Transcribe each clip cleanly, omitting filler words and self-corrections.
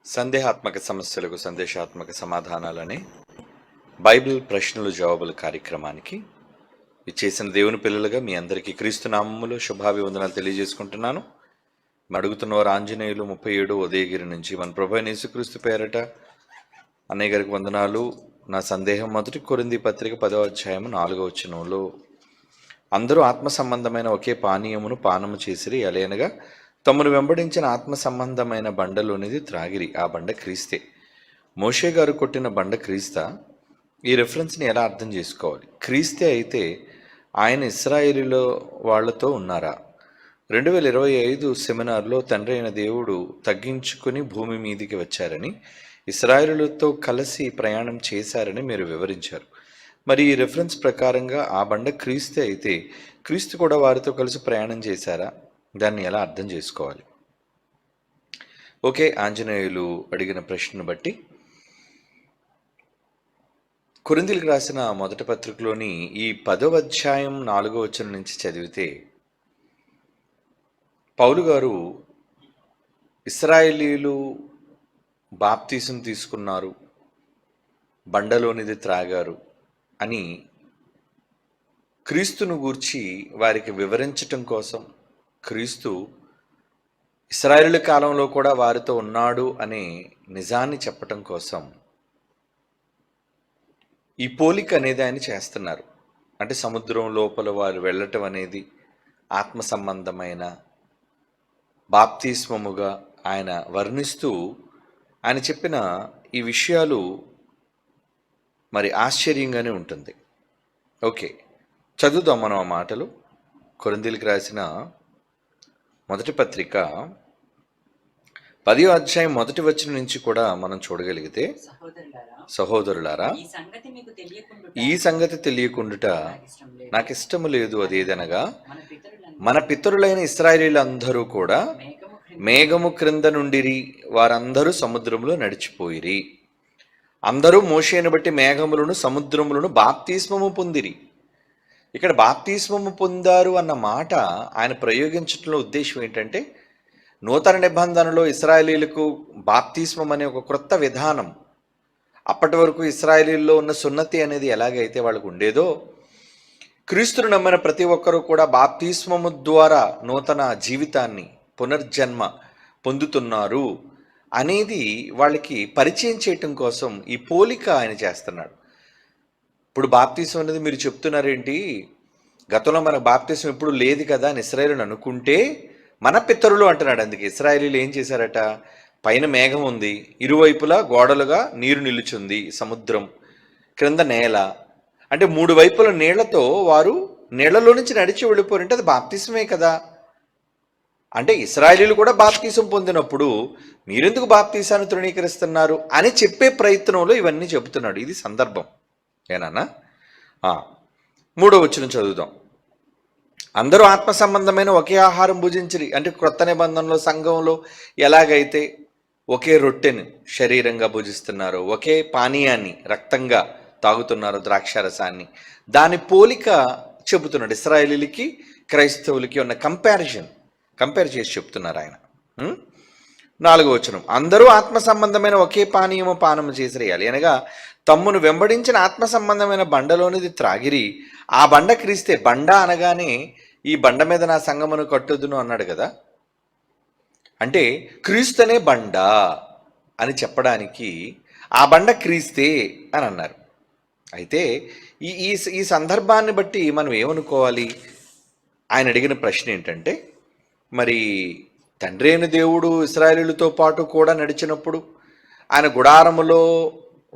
సందేహాత్మక సమస్యలకు సందేశాత్మక సమాధానాలనే బైబిల్ ప్రశ్నలు జవాబులు కార్యక్రమానికి ఇచ్చేసిన దేవుని పిల్లలుగా మీ అందరికీ క్రీస్తు నామములో శుభాభివందనాలు తెలియజేసుకుంటున్నాను. అడుగుతున్నవారు ఆంజనేయులు 37 ఉదయగిరి నుంచి మన ప్రభు అయిన యేసుక్రీస్తు పేరట అన్నయ్య గారికి వందనాలు. నా సందేహం మొదటి కొరింథీ పత్రిక 10వ అధ్యాయం 4వ వచనంలో అందరూ ఆత్మ సంబంధమైన ఒకే పానీయమును పానము చేసిరి, ఎలయనగా తమను వెంబడించిన ఆత్మ సంబంధమైన బండలోనిది త్రాగిరి, ఆ బండ క్రీస్తే. మోషే గారు కొట్టిన బండ క్రీస్తా? ఈ రెఫరెన్స్ని ఎలా అర్థం చేసుకోవాలి? క్రీస్తే అయితే ఆయన ఇశ్రాయేలీలో వాళ్లతో ఉన్నారా? 2025 సెమినార్లో తండ్రి అయిన దేవుడు తగ్గించుకుని భూమి మీదికి వచ్చారని, ఇశ్రాయేలుతో కలిసి ప్రయాణం చేశారని మీరు వివరించారు. మరి ఈ రెఫరెన్స్ ప్రకారంగా ఆ బండ క్రీస్తే అయితే క్రీస్తు కూడా వారితో కలిసి ప్రయాణం చేశారా? దాన్ని ఎలా అర్థం చేసుకోవాలి? ఓకే, ఆంజనేయులు అడిగిన ప్రశ్నను బట్టి కొరింథీలకు రాసిన మొదటి పత్రికలోని ఈ 10వ అధ్యాయం 4వ వచనం నుంచి చదివితే పౌలు గారు ఇశ్రాయేలీలు బాప్తీసం తీసుకున్నారు, బండలోనిది త్రాగారు అని క్రీస్తును గూర్చి వారికి వివరించటం కోసం, క్రీస్తు ఇశ్రాయేలు కాలంలో కూడా వారితో ఉన్నాడు అనే నిజాన్ని చెప్పటం కోసం ఈ పోలిక అనేది ఆయన చేస్తున్నారు. అంటే సముద్రం లోపల వారు వెళ్ళటం అనేది ఆత్మ సంబంధమైన బాప్తిస్మముగా ఆయన వర్ణిస్తూ ఆయన చెప్పిన ఈ విషయాలు మరి ఆశ్చర్యంగానే ఉంటుంది. ఓకే, చదువుదాం మనం ఆ మాటలు. కొరింథీలకు రాసిన మొదటి పత్రిక 10వ అధ్యాయం మొదటి వచనం నుంచి కూడా మనం చూడగలిగితే, సహోదరులారా, ఈ సంగతి తెలియకుండుట నాకు ఇష్టము లేదు. అదేదనగా మన పితరులైన ఇశ్రాయేలీలందరూ కూడా మేఘము క్రింద నుండిరి, వారందరూ సముద్రములో నడిచిపోయిరి. అందరూ మోషేను బట్టి మేఘములను సముద్రములను బాప్తిస్మము పొందిరి. ఇక్కడ బాప్తిస్మము పొందారు అన్న మాట ఆయన ప్రయోగించడంలో ఉద్దేశం ఏంటంటే, నూతన నిబంధనలో ఇశ్రాయేలీలకు బాప్తిస్మం అనే ఒక క్రొత్త విధానం, అప్పటి వరకు ఇశ్రాయేలీల్లో ఉన్న సున్నతి అనేది ఎలాగైతే వాళ్ళకు ఉండేదో, క్రీస్తును నమ్మిన ప్రతి ఒక్కరూ కూడా బాప్తిస్మము ద్వారా నూతన జీవితాన్ని, పునర్జన్మ పొందుతున్నారు అనేది వాళ్ళకి పరిచయం చేయటం కోసం ఈ పోలిక ఆయన చేస్తున్నాడు. ఇప్పుడు బాప్తిసం అనేది మీరు చెప్తున్నారేంటి, గతంలో మనకు బాప్తిసం ఎప్పుడు లేదు కదా అని ఇశ్రాయేలుని అనుకుంటే, మన పితరులు అంటున్నాడు. అందుకే ఇశ్రాయేలీలు ఏం చేశారట, పైన మేఘం ఉంది, ఇరువైపులా గోడలుగా నీరు నిలుచుంది, సముద్రం క్రింద నేల, అంటే 3 వైపుల నీళ్లతో వారు నీళ్లలో నుంచి నడిచి వెళ్ళిపోరంటే అది బాప్తిసమే కదా. అంటే ఇశ్రాయేలీలు కూడా బాప్తిసం పొందినప్పుడు మీరెందుకు బాప్తిసాన్ని తృణీకరిస్తున్నారు అని చెప్పే ప్రయత్నంలో ఇవన్నీ చెబుతున్నాడు. ఇది సందర్భం ఏనన్నా. 3వ వచనం చదువుదాం. అందరూ ఆత్మ సంబంధమైన ఒకే ఆహారం భుజించిరి. అంటే క్రొత్త నిబంధనలో సంఘంలో ఎలాగైతే ఒకే రొట్టెను శరీరంగా భుజిస్తున్నారో, ఒకే పానీయాన్ని రక్తంగా తాగుతున్నారో, ద్రాక్షారసాన్ని, దాని పోలిక చెబుతున్నాడు. ఇశ్రాయేలీలకి క్రైస్తవులకి ఉన్న కంపేర్ చేసి చెప్తున్నారు ఆయన. 4వ వచనం, అందరూ ఆత్మ సంబంధమైన ఒకే పానీయము పానము చేసిరేయాలి, అనగా తమ్మును వెంబడించిన ఆత్మ సంబంధమైన బండలోనిది త్రాగిరి, ఆ బండ క్రీస్తే. బండ అనగానే ఈ బండ మీద నా సంగమును కట్టుదును అన్నాడు కదా. అంటే క్రీస్తునే బండ అని చెప్పడానికి ఆ బండ క్రీస్తే అని అన్నారు. అయితే ఈ ఈ సందర్భాన్ని బట్టి మనం ఏమనుకోవాలి? ఆయన అడిగిన ప్రశ్న ఏంటంటే, మరి తండ్రి అయిన దేవుడు ఇశ్రాయేలీలతో పాటు కూడా నడిచినప్పుడు ఆయన గుడారములో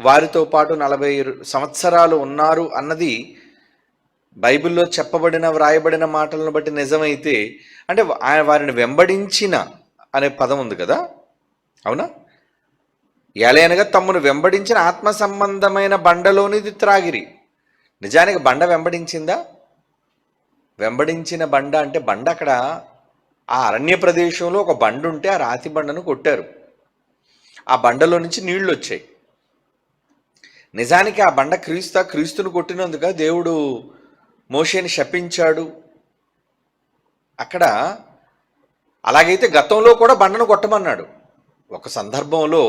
వారితో పాటు 40 సంవత్సరాలు ఉన్నారు అన్నది బైబిల్లో చెప్పబడిన వ్రాయబడిన మాటలను బట్టి నిజమైతే, అంటే ఆయన వారిని వెంబడించిన అనే పదం ఉంది కదా, అవునా? ఎలయనగా తమ్మును వెంబడించిన ఆత్మ సంబంధమైన బండలోనిది త్రాగిరి. నిజానికి బండ వెంబడించిందా? వెంబడించిన బండ అంటే బండ అక్కడ ఆ అరణ్య ప్రదేశంలో ఒక బండ ఉంటే ఆ రాతి బండను కొట్టారు, ఆ బండలో నుంచి నీళ్లు వచ్చాయి. నిజానికి ఆ బండ క్రీస్తును కొట్టినందుక దేవుడు మోషేని శపించాడు అక్కడ. అలాగైతే గతంలో కూడా బండను కొట్టమన్నాడు. ఒక సందర్భంలో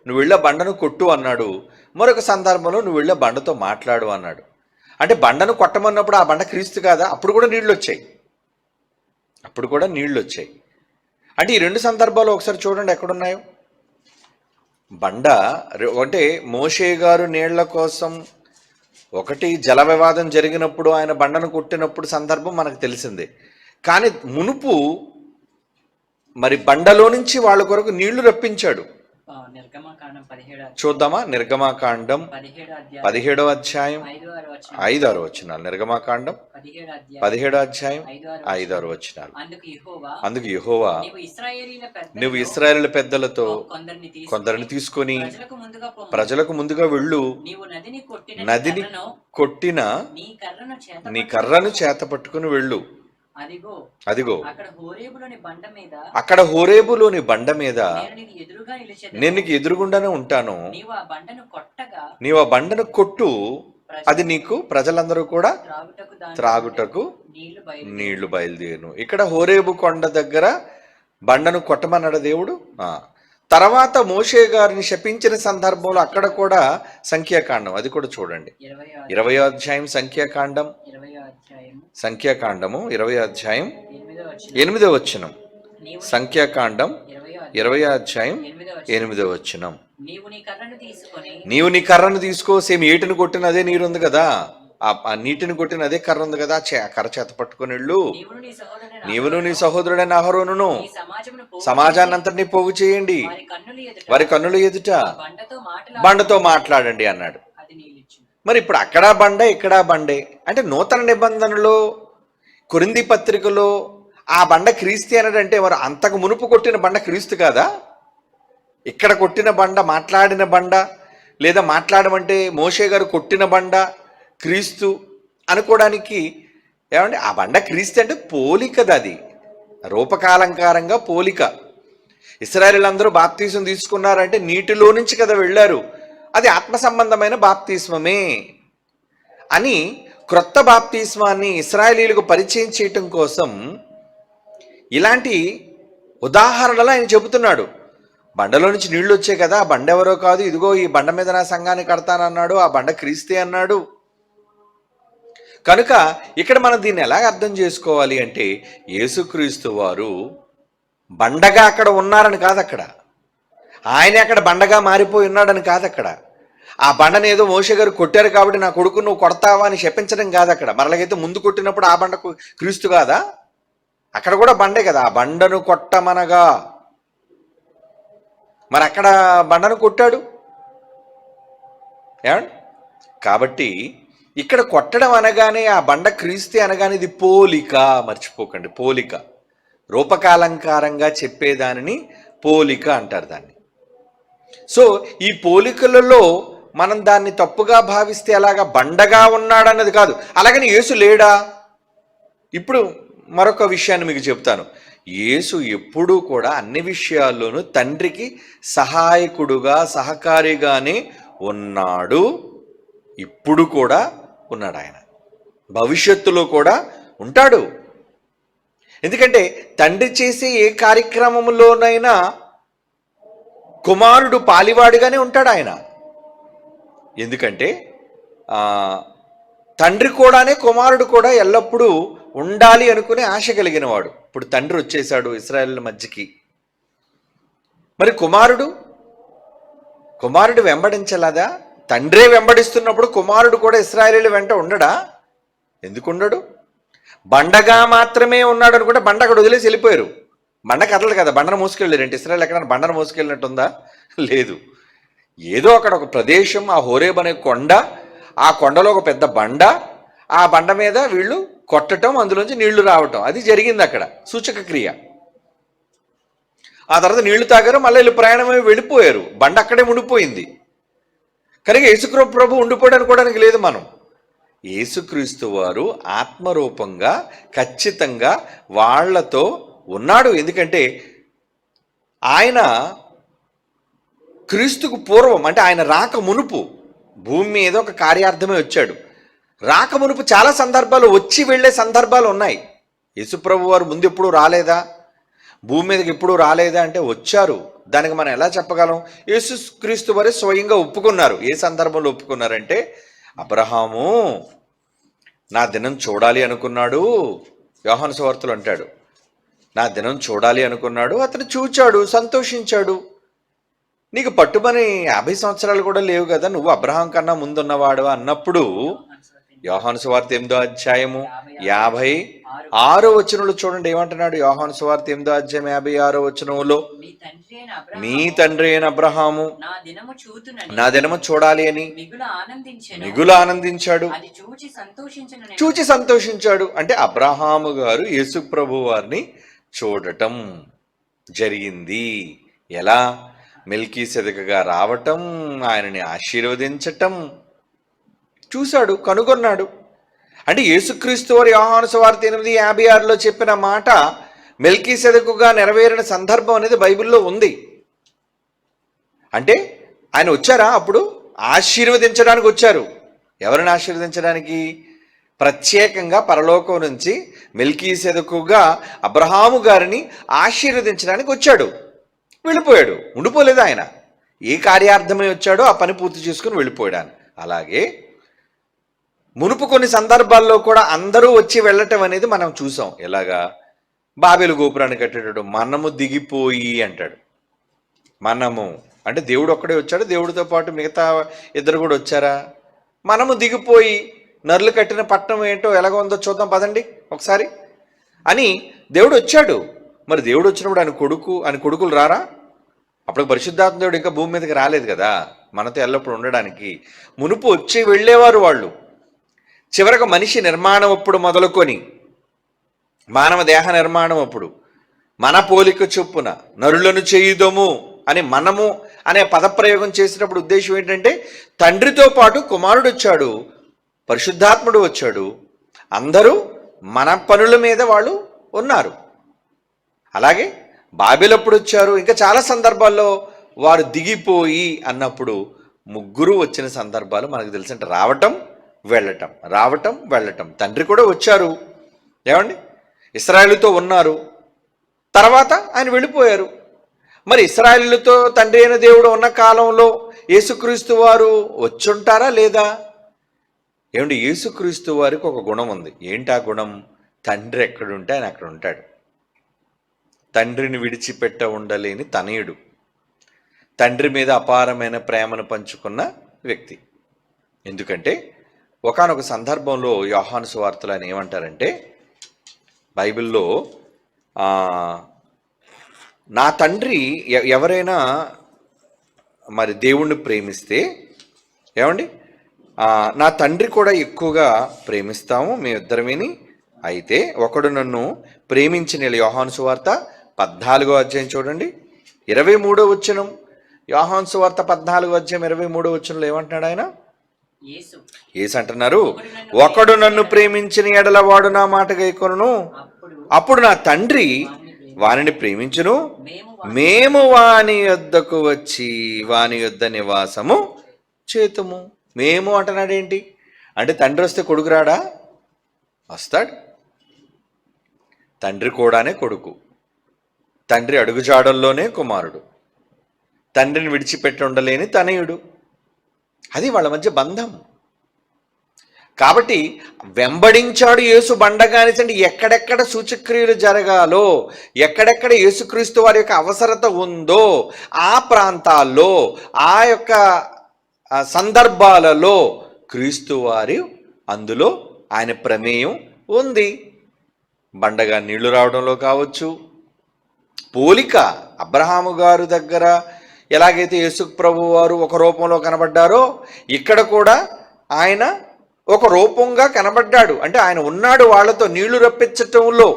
నువ్వు వెళ్ళే బండను కొట్టు అన్నాడు, మరొక సందర్భంలో నువ్వు వెళ్ళే బండతో మాట్లాడు అన్నాడు. అంటే బండను కొట్టమన్నప్పుడు ఆ బండ క్రీస్తు కాదా? అప్పుడు కూడా నీళ్ళు వచ్చాయి, అంటే ఈ రెండు సందర్భాలు ఒకసారి చూడండి ఎక్కడున్నాయో. బండ అంటే మోషే గారు నీళ్ల కోసం ఒకటి జల వివాదం జరిగినప్పుడు ఆయన బండను కొట్టినప్పుడు సందర్భం మనకు తెలిసిందే. కానీ మునుపు మరి బండలో నుంచి వాళ్ళ కొరకు నీళ్లు రప్పించాడు. చూద్దామా? నిర్గమాకాండం 17వ అధ్యాయం 5-6 వచనాలు. నిర్గమాకాండం 17వ అధ్యాయం 5-6 వచనాలు. అందుకు యెహోవా, నువ్వు ఇశ్రాయేలీయుల పెద్దలతో కొందరిని తీసుకొని ప్రజలకు ముందుగా వెళ్ళు, నదిని కొట్టిన నీ కర్రను చేత పట్టుకుని వెళ్ళు. అదిగో అక్కడ హోరేబులోని బండ మీద నేను నీకు ఎదురుగుండానే ఉంటాను, నీవు ఆ బండను కొట్టు, అది నీకు ప్రజలందరూ కూడా త్రాగుటకు నీళ్లు బయలుదేరును. ఇక్కడ హోరేబు కొండ దగ్గర బండను కొట్టమన్నాడు దేవుడు. తర్వాత మోషే గారిని శపించిన సందర్భంలో అక్కడ కూడా సంఖ్యాకాండం, అది కూడా చూడండి. 20వ అధ్యాయం సంఖ్యాకాండము 20వ అధ్యాయం 8వ వచనం. సంఖ్యాకాండం 20వ అధ్యాయం 8వ వచనం. నీవు నీ కర్రను తీసుకో. సేమ్ ఏటిని కొట్టిన అదే నీరు ఉంది కదా, ఆ నీటిని కొట్టిన అదే కర్ర ఉంది కదా, కర్ర చేత పట్టుకుని వెళ్ళు. నీవును నీ సహోదరుడైన అహరోనును సమాజాన్ని అంతటినీ పోగు చేయండి, వారి కన్నుల ఎదుట బండతో మాట్లాడండి అన్నాడు. మరి ఇప్పుడు అక్కడ బండ ఇక్కడ బండే అంటే నూతన నిబంధనలో కొరింథీ పత్రికలో ఆ బండ క్రీస్తు అన్నాడంటే మరి అంతకు మునుపు కొట్టిన బండ క్రీస్తు కాదా? ఇక్కడ కొట్టిన బండ, మాట్లాడిన బండ, లేదా మాట్లాడమంటే మోషే గారు కొట్టిన బండ క్రీస్తు అనుకోవడానికి ఏమంటే ఆ బండ క్రీస్తు అంటే పోలికది, అది రూపకాలంకారంగా పోలిక. ఇశ్రాయేలీయులందరూ బాప్తీసం తీసుకున్నారంటే నీటిలో నుంచి కదా వెళ్ళారు, అది ఆత్మ సంబంధమైన బాప్తిస్మమే అని క్రొత్త బాప్తిస్మాన్ని ఇశ్రాయేలీయులకు పరిచయం చేయటం కోసం ఇలాంటి ఉదాహరణలు ఆయన చెబుతున్నాడు. బండలో నుంచి నీళ్లు వచ్చాయి కదా, ఆ బండ ఎవరో కాదు, ఇదిగో ఈ బండ మీద నా సంఘాన్ని కడతానన్నాడు, ఆ బండ క్రీస్తే అన్నాడు. కనుక ఇక్కడ మనం దీన్ని ఎలా అర్థం చేసుకోవాలి అంటే యేసుక్రీస్తు వారు బండగా అక్కడ ఉన్నారని కాదు, అక్కడ ఆయన అక్కడ బండగా మారిపోయి ఉన్నాడని కాదు, అక్కడ ఆ బండను ఏదో మోషే గారు కొట్టారు కాబట్టి నా కొడుకు నువ్వు కొడతావా అని శపించడం కాదు. అక్కడ మరలాగైతే ముందు కొట్టినప్పుడు ఆ బండకు క్రీస్తు కాదా? అక్కడ కూడా బండే కదా, ఆ బండను కొట్టమనగా మరి అక్కడ బండను కొట్టాడు ఏమండి. కాబట్టి ఇక్కడ కొట్టడం అనగానే ఆ బండ క్రీస్తే అనగానే ఇది పోలిక, మర్చిపోకండి, పోలిక. రూపకాలంకారంగా చెప్పేదానిని పోలిక అంటారు దాన్ని. సో ఈ పోలికలలో మనం దాన్ని తప్పుగా భావిస్తే అలాగా బండగా ఉన్నాడన్నది కాదు. అలాగని యేసు లేడా? ఇప్పుడు మరొక విషయాన్ని మీకు చెప్తాను. యేసు ఎప్పుడూ కూడా అన్ని విషయాల్లోనూ తండ్రికి సహాయకుడుగా, సహకారిగానే ఉన్నాడు. ఇప్పుడు కూడా ఉన్నాడు, ఆయన భవిష్యత్తులో కూడా ఉంటాడు. ఎందుకంటే తండ్రి చేసే ఏ కార్యక్రమంలోనైనా కుమారుడు పాలివాడిగానే ఉంటాడు ఆయన. ఎందుకంటే తండ్రి కూడానే కుమారుడు కూడా ఎల్లప్పుడూ ఉండాలి అనుకునే ఆశ కలిగిన వాడు. ఇప్పుడు తండ్రి వచ్చేసాడు ఇశ్రాయేలుల మధ్యకి, మరి కుమారుడు వెంబడించలేదా? తండ్రే వెంబడిస్తున్నప్పుడు కుమారుడు కూడా ఇశ్రాయేలీయుల వెంట ఉండడా? ఎందుకు ఉండడు? బండగా మాత్రమే ఉన్నాడు అనుకుంటే బండ అక్కడ వదిలేసి వెళ్ళిపోయారు. బండ కదలదు కదా, బండను మోసుకెళ్ళారు. ఏంటి ఇశ్రాయేలు ఎక్కడైనా బండను మోసుకెళ్ళినట్టుందా? లేదు. ఏదో అక్కడ ఒక ప్రదేశం, ఆ హోరేబ్ అనే కొండ, ఆ కొండలో ఒక పెద్ద బండ, ఆ బండ మీద వీళ్ళు కొట్టడం, అందులోంచి నీళ్లు రావటం, అది జరిగింది అక్కడ సూచక క్రియ. ఆ తర్వాత నీళ్లు తాగారు, మళ్ళీ వీళ్ళు ప్రయాణమై వెళ్ళిపోయారు, బండ అక్కడే ఉండిపోయింది. కనుక యేసుక్రీస్తు ప్రభు ఉండిపోయాడు అనుకోవడానికి లేదు. మనం యేసుక్రీస్తు వారు ఆత్మరూపంగా ఖచ్చితంగా వాళ్లతో ఉన్నాడు. ఎందుకంటే ఆయన క్రీస్తుకు పూర్వం అంటే ఆయన రాక మునుపు భూమి మీద ఒక కార్యార్థమే వచ్చాడు. రాక మునుపు చాలా సందర్భాలు వచ్చి వెళ్ళే సందర్భాలు ఉన్నాయి. యేసుప్రభు వారు ముందు ఎప్పుడు రాలేదా? భూమి మీదకి ఎప్పుడు రాలేదా అంటే వచ్చారు. దానికి మనం ఎలా చెప్పగలం? యేసుక్రీస్తు వారే స్వయంగా ఒప్పుకున్నారు. ఏ సందర్భంలో ఒప్పుకున్నారంటే, అబ్రహాము నా దినం చూడాలి అనుకున్నాడు. యోహాను సువార్తలో అంటాడు, నా దినం చూడాలి అనుకున్నాడు, అతను చూచాడు, సంతోషించాడు. నీకు పట్టుమని 50 సంవత్సరాలు కూడా లేవు కదా, నువ్వు అబ్రహాం కన్నా ముందున్నవాడు అన్నప్పుడు యోహాను సువార్త 8వ అధ్యాయము 56వ వచనంలో చూడండి ఏమంటున్నాడు. యోహాను సువార్త 8వ అధ్యాయం 56వ వచనంలో, మీ తండ్రి అయిన అబ్రహాము నా దినము చూడాలి అని మిగులు ఆనందించాడు, చూచి సంతోషించాడు. అంటే అబ్రహాము గారు యేసు ప్రభు వారిని చూడటం జరిగింది. ఎలా? మెల్కీసెదెకుగా రావటం, ఆయనని ఆశీర్వదించటం చూశాడు, కనుగొన్నాడు. అంటే యేసుక్రీస్తు వారు యోహాను సువార్త 8:56లో చెప్పిన మాట మెల్కీసెదెకుగా నెరవేరిన సందర్భం అనేది బైబిల్లో ఉంది. అంటే ఆయన వచ్చారా? అప్పుడు ఆశీర్వదించడానికి వచ్చారు. ఎవరిని ఆశీర్వదించడానికి? ప్రత్యేకంగా పరలోకం నుంచి మెల్కీసెదెకుగా అబ్రహాము గారిని ఆశీర్వదించడానికి వచ్చాడు. వెళ్ళిపోయాడు, ఉండిపోలేదు. ఆయన ఏ కార్యార్థమై వచ్చాడో ఆ పని పూర్తి చేసుకుని వెళ్ళిపోయాడు. అలాగే మునుపు కొన్ని సందర్భాల్లో కూడా అందరూ వచ్చి వెళ్ళటం అనేది మనం చూసాం. ఎలాగా? బాబేలు గోపురాన్ని కట్టేటప్పుడు మనము దిగిపోయి అంటాడు. మనము అంటే దేవుడు ఒక్కడే వచ్చాడు, దేవుడితో పాటు మిగతా ఇద్దరు కూడా వచ్చారా? మనము దిగిపోయి నరులు కట్టిన పట్టణం ఏంటో ఎలాగ ఉందో చూద్దాం పదండి ఒకసారి అని దేవుడు వచ్చాడు. మరి దేవుడు వచ్చినప్పుడు ఆయన కొడుకులు రారా? అప్పుడు పరిశుద్ధాత్మ దేవుడు ఇంకా భూమి మీదకి రాలేదు కదా మనతో ఎల్లప్పుడు ఉండడానికి. మునుపు వచ్చి వెళ్ళేవారు వాళ్ళు. చివరకు మనిషి నిర్మాణం అప్పుడు మొదలుకొని మానవ దేహ నిర్మాణం అప్పుడు మన పోలిక చొప్పున నరులను చేయుదము అని మనము అనే పదప్రయోగం చేసినప్పుడు ఉద్దేశం ఏంటంటే, తండ్రితో పాటు కుమారుడు వచ్చాడు, పరిశుద్ధాత్ముడు వచ్చాడు, అందరూ మన పనుల మీద వాళ్ళు ఉన్నారు. అలాగే బాబేలప్పుడు వచ్చారు. ఇంకా చాలా సందర్భాల్లో వారు దిగిపోయి అన్నప్పుడు ముగ్గురు వచ్చిన సందర్భాలు మనకు తెలిసి రావటం వెళ్ళటం, రావటం వెళ్ళటం. తండ్రి కూడా వచ్చారు, ఏమండి, ఇశ్రాయేలుతో ఉన్నారు, తర్వాత ఆయన వెళ్ళిపోయారు. మరి ఇశ్రాయేలుతో తండ్రి అయిన దేవుడు ఉన్న కాలంలో యేసుక్రీస్తు వారు వచ్చుంటారా లేదా? ఏమండి, యేసుక్రీస్తు వారికి ఒక గుణం ఉంది. ఏంటి ఆ గుణం? తండ్రి ఎక్కడుంటే ఆయన అక్కడ ఉంటాడు. తండ్రిని విడిచిపెట్ట ఉండలేని తనయుడు, తండ్రి మీద అపారమైన ప్రేమను పంచుకున్న వ్యక్తి. ఎందుకంటే ఒకానొక సందర్భంలో యోహాను సువార్తలో ఆయన ఏమంటారంటే, బైబిల్లో నా తండ్రి ఎవరైనా మరి దేవుణ్ణి ప్రేమిస్తే, ఏమండి, నా తండ్రి కూడా ఎక్కువగా ప్రేమిస్తాము మేమిద్దరమేని. అయితే ఒకడు నన్ను ప్రేమించిన, యోహాను సువార్త 14వ అధ్యాయం చూడండి 23వ వచనం. యోహాను సువార్త 14వ అధ్యాయం 23వ వచనంలో ఏమంటున్నాడు ఆయన? యేసు అంటున్నారు, ఒకడు నన్ను ప్రేమించిన ఎడల వాడు నా మాట గైకొనును, అప్పుడు నా తండ్రి వానిని ప్రేమించును, మేము వాని యొద్దకు వచ్చి వాని యొద్ద నివాసము చేతుము. మేము అంటున్నాడు ఏంటి అంటే, తండ్రి వస్తే కొడుకు రాడా? వస్తాడు. తండ్రి కూడానే కొడుకు, తండ్రి అడుగుజాడల్లోనే కుమారుడు, తండ్రిని విడిచిపెట్టి ఉండలేని తనయుడు. అది వాళ్ళ మధ్య బంధం. కాబట్టి వెంబడించాడు యేసు బండగానిసండి. ఎక్కడెక్కడ సూచక్రియలు జరగాలో, ఎక్కడెక్కడ యేసుక్రీస్తు వారి యొక్క అవసరత ఉందో ఆ ప్రాంతాల్లో, ఆ యొక్క సందర్భాలలో క్రీస్తు వారి అందులో ఆయన ప్రమేయం ఉంది. బండగా నీళ్లు రావడంలో కావచ్చు, పోలిక అబ్రహాము గారు దగ్గర ఎలాగైతే యేసు ప్రభు వారు ఒక రూపంలో కనబడ్డారో, ఇక్కడ కూడా ఆయన ఒక రూపంగా కనబడ్డాడు. అంటే ఆయన ఉన్నాడు వాళ్ళతో నీళ్లు రప్పించటంలో.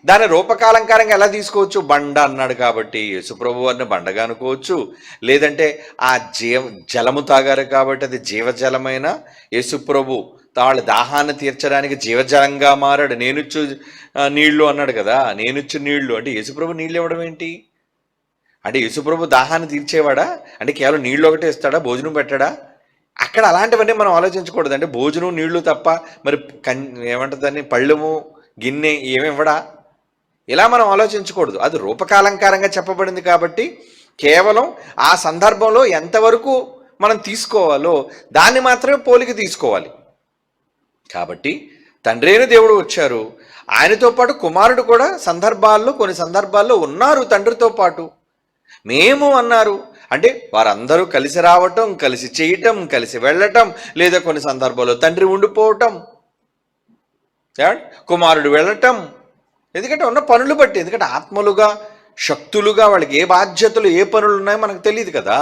దాని రూపకాలంకారంగా ఎలా తీసుకోవచ్చు? బండ అన్నాడు కాబట్టి యేసుప్రభు వారిని బండగా అనుకోవచ్చు. లేదంటే ఆ జలము తాగారు కాబట్టి అది జీవజలమైన యేసుప్రభు వాళ్ళ దాహాన్ని తీర్చడానికి జీవజలంగా మారాడు. నేనుచ్చు నీళ్లు అన్నాడు కదా, నేనుచ్చు నీళ్లు అంటే యేసుప్రభు నీళ్ళు ఇవ్వడం ఏంటి? అంటే యేసుప్రభు దాహాన్ని తీర్చేవాడా? అంటే కేవలం నీళ్ళు ఒకటే ఇస్తాడా? భోజనం పెట్టాడా? అక్కడ అలాంటివన్నీ మనం ఆలోచించకూడదు. అంటే భోజనం నీళ్లు తప్ప మరి ఏమంటుందని పళ్ళెము గిన్నె ఏమి ఇవ్వడా? ఇలా మనం ఆలోచించకూడదు. అది రూపకాలంకారంగా చెప్పబడింది కాబట్టి కేవలం ఆ సందర్భంలో ఎంతవరకు మనం తీసుకోవాలో దాన్ని మాత్రమే పోలిక తీసుకోవాలి. కాబట్టి తండ్రి అయిన దేవుడు వచ్చారు, ఆయనతో పాటు కుమారుడు కూడా కొన్ని సందర్భాల్లో ఉన్నారు తండ్రితో పాటు. మేము అన్నారు అంటే వారందరూ కలిసి రావటం, కలిసి చేయటం, కలిసి వెళ్ళటం, లేదా కొన్ని సందర్భాల్లో తండ్రి ఉండిపోవటం, కుమారుడు వెళ్ళటం. ఎందుకంటే ఉన్న పనులు బట్టి, ఎందుకంటే ఆత్మలుగా శక్తులుగా వాళ్ళకి ఏ బాధ్యతలు ఏ పనులు ఉన్నాయో మనకు తెలియదు కదా.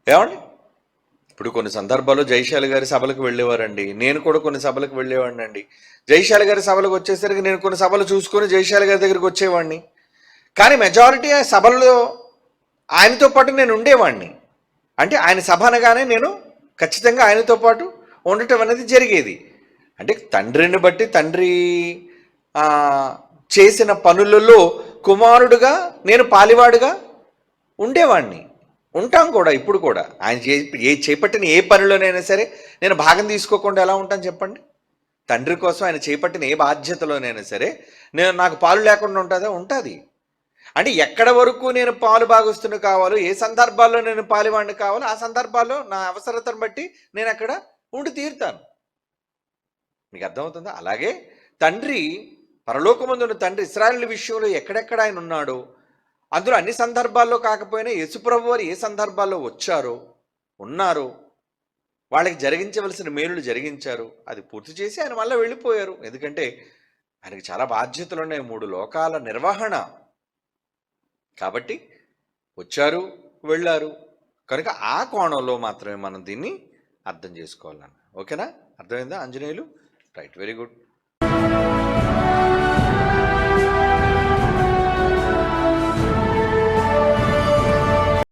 ఏమండి, ఇప్పుడు కొన్ని సందర్భాల్లో జయశాలి గారి సభలకు వెళ్ళేవారండి, నేను కూడా కొన్ని సభలకు వెళ్ళేవాడిని అండి. జయశాలి గారి సభలకు వచ్చేసరికి నేను కొన్ని సభలు చూసుకొని జయశాలి గారి దగ్గరికి వచ్చేవాడిని. కానీ మెజారిటీ ఆ సభల్లో ఆయనతో పాటు నేను ఉండేవాడిని. అంటే ఆయన సభ అనగానే నేను ఖచ్చితంగా ఆయనతో పాటు ఉండటం అనేది జరిగేది. అంటే తండ్రిని బట్టి తండ్రి చేసిన పనులలో కుమారుడుగా నేను పాలివాడుగా ఉండేవాడిని, ఉంటాం కూడా. ఇప్పుడు కూడా ఆయన చేపట్టిన ఏ పనిలోనైనా సరే నేను భాగం తీసుకోకుండా ఎలా ఉంటాను చెప్పండి? తండ్రి కోసం ఆయన చేపట్టిన ఏ బాధ్యతలోనైనా సరే నాకు పాలు లేకుండా ఉంటుందా? ఉంటుంది. అంటే ఎక్కడ వరకు నేను పాలు భాగస్తుని కావాలో, ఏ సందర్భాల్లో నేను పాలివాడిని కావాలో ఆ సందర్భాల్లో నా అవసరతను బట్టి నేను అక్కడ ఉండి తీరుతాను. మీకు అర్థమవుతుందా? అలాగే తండ్రి, పరలోకమందున్న తండ్రి ఇశ్రాయేలు విషయంలో ఎక్కడెక్కడ ఆయన ఉన్నాడో అందులో అన్ని సందర్భాల్లో కాకపోయినా యేసుప్రభు వారు ఏ సందర్భాల్లో ఉన్నారో వాళ్ళకి జరిగించవలసిన మేలులు జరిగించారు. అది పూర్తి చేసి ఆయన మళ్ళీ వెళ్ళిపోయారు. ఎందుకంటే ఆయనకి చాలా బాధ్యతలు ఉన్నాయి, 3 లోకాల నిర్వహణ. కాబట్టి వచ్చారు, వెళ్ళారు. కనుక ఆ కోణంలో మాత్రమే మనం దీన్ని అర్థం చేసుకోవాలన్న. ఓకేనా? అర్థమైందా ఆంజనేయులు? Right, very good.